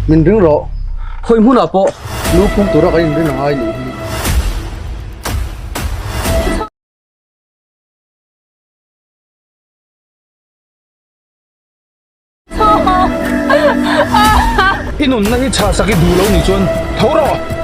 mình đứng rõ khơi muốn apa lu pun tura cái ini nang ai ni inun na hi cha sakit dulo ni chuan thoro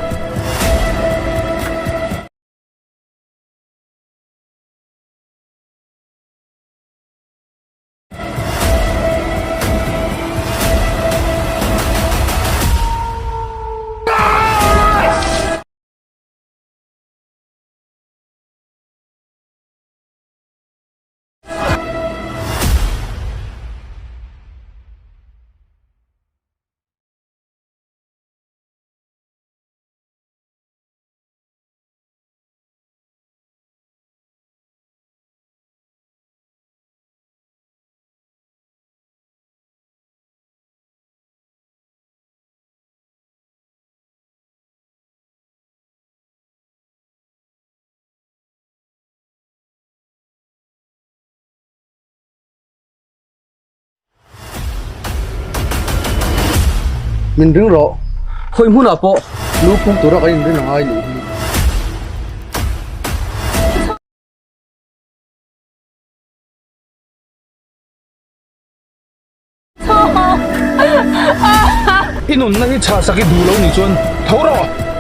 mình đứng rõ khơi muốn apa lu pun tura cái ini nang ai ni inun na hi cha sakit dulo ni chuan thoro